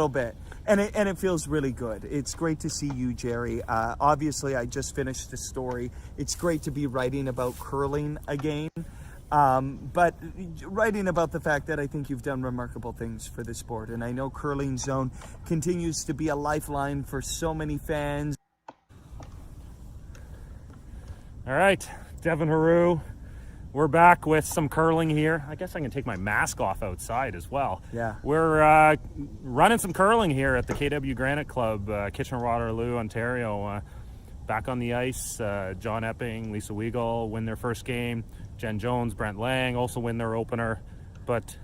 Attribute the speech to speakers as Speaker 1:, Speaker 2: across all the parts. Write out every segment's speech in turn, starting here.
Speaker 1: little bit. And it feels really good. It's great to see you, Jerry. Obviously, I just finished the story. It's great to be writing about curling again. But writing about the fact that I think you've done remarkable things for the sport. And I know Curling Zone continues to be a lifeline for so many fans.
Speaker 2: All right, Devin Heroux. We're back with some curling here. I guess I can take my mask off outside as well.
Speaker 1: Yeah.
Speaker 2: We're running some curling here at the KW Granite Club, Kitchener-Waterloo, Ontario. Back on the ice, John Epping, Lisa Weigel win their first game. Jen Jones, Brent Lang also win their opener. But,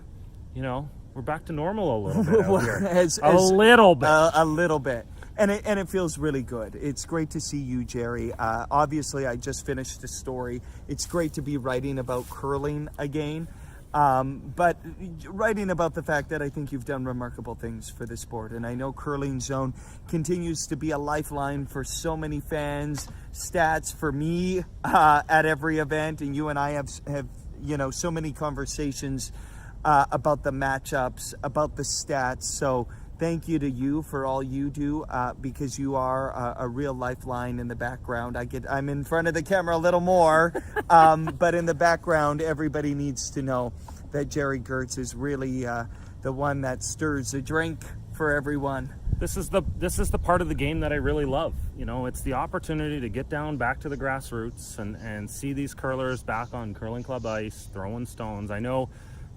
Speaker 2: you know, we're back to normal a little bit out here. A little bit. And it feels really good. It's great to see you, Jerry. Obviously, I just finished the story. It's great to be writing about curling again. But writing about the fact that I think you've done remarkable things for the sport. And I know Curling Zone continues to be a lifeline for so many fans. Stats for me at every event. And you and I have so many conversations about the matchups, about the stats. So thank you to you for all you do, because you are a real lifeline in the background. I'm in front of the camera a little more, but in the background, everybody needs to know that Jerry Gertz is really the one that stirs the drink for everyone. This is the part of the game that I really love. You know, it's the opportunity to get down back to the grassroots and see these curlers back on curling club ice, throwing stones. I know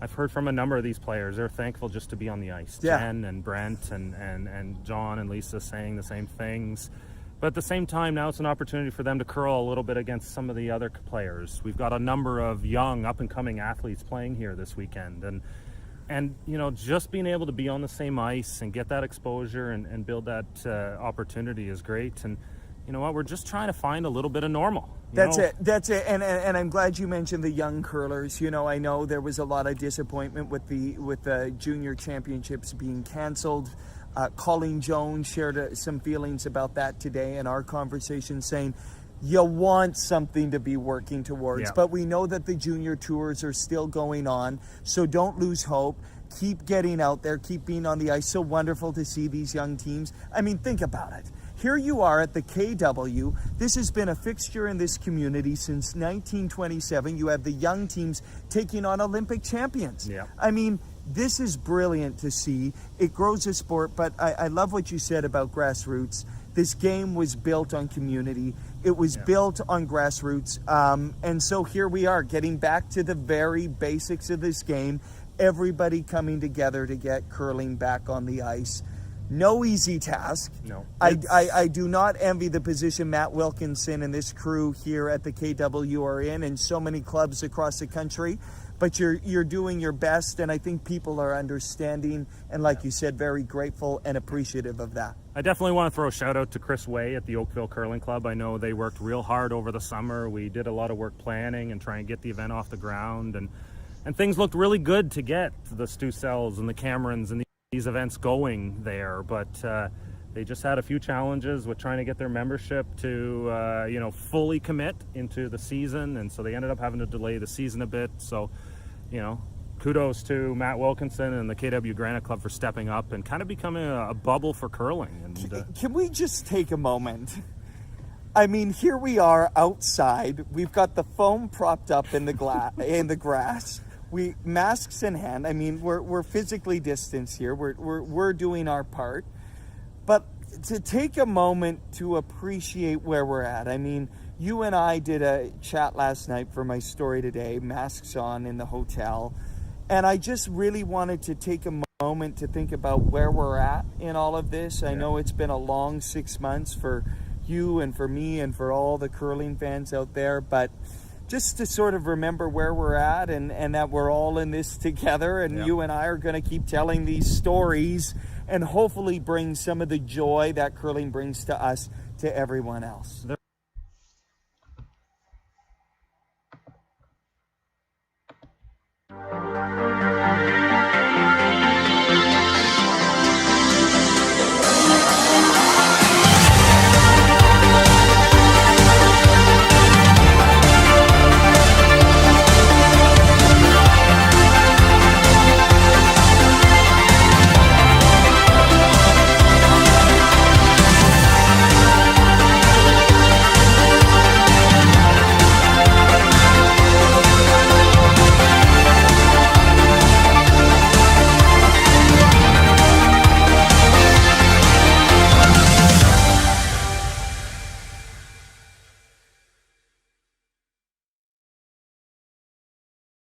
Speaker 2: I've heard from a number of these players. They're thankful just to be on the ice.
Speaker 1: Yeah.
Speaker 2: Jen and Brent and John and Lisa saying the same things. But at the same time, now it's an opportunity for them to curl a little bit against some of the other players. We've got a number of young, up-and-coming athletes playing here this weekend. And you know, just being able to be on the same ice and get that exposure and build that opportunity is great. And you know what? We're just trying to find a little bit of normal.
Speaker 1: That's it. And I'm glad you mentioned the young curlers. You know, I know there was a lot of disappointment with the junior championships being canceled. Colleen Jones shared some feelings about that today in our conversation, saying you want something to be working towards.
Speaker 2: Yeah.
Speaker 1: But we know that the junior tours are still going on, so don't lose hope. Keep getting out there, keep being on the ice. So wonderful to see these young teams. I mean, think about it. Here you are at the KW. This has been a fixture in this community since 1927. You have the young teams taking on Olympic champions.
Speaker 2: Yeah.
Speaker 1: I mean, this is brilliant to see. It grows a sport, but I love what you said about grassroots. This game was built on community. It was built on grassroots. And so here we are, getting back to the very basics of this game. Everybody coming together to get curling back on the ice. No easy task.
Speaker 2: No.
Speaker 1: I do not envy the position Matt Wilkinson and this crew here at the KW are in, and so many clubs across the country. But you're doing your best, and I think people are understanding and, like you said, very grateful and appreciative of that.
Speaker 2: I definitely want to throw a shout out to Chris Way at the Oakville Curling Club. I know they worked real hard over the summer. We did a lot of work planning and trying to get the event off the ground, and things looked really good to get the Stu Sells and the Camerons and these events going there, but they just had a few challenges with trying to get their membership to fully commit into the season, and so they ended up having to delay the season a bit. So, you know, kudos to Matt Wilkinson and the KW Granite Club for stepping up and kind of becoming a bubble for curling. And
Speaker 1: can we just take a moment? I mean, here we are outside. We've got the foam propped up in the in the grass. We masks in hand. I mean, we're physically distanced here. We're doing our part, but to take a moment to appreciate where we're at. I mean, you and I did a chat last night for my story today, masks on in the hotel, and I just really wanted to take a moment to think about where we're at in all of this. I know it's been a long 6 months for you and for me and for all the curling fans out there, but just to sort of remember where we're at and that we're all in this together, and you and I are going to keep telling these stories and hopefully bring some of the joy that curling brings to us to everyone else.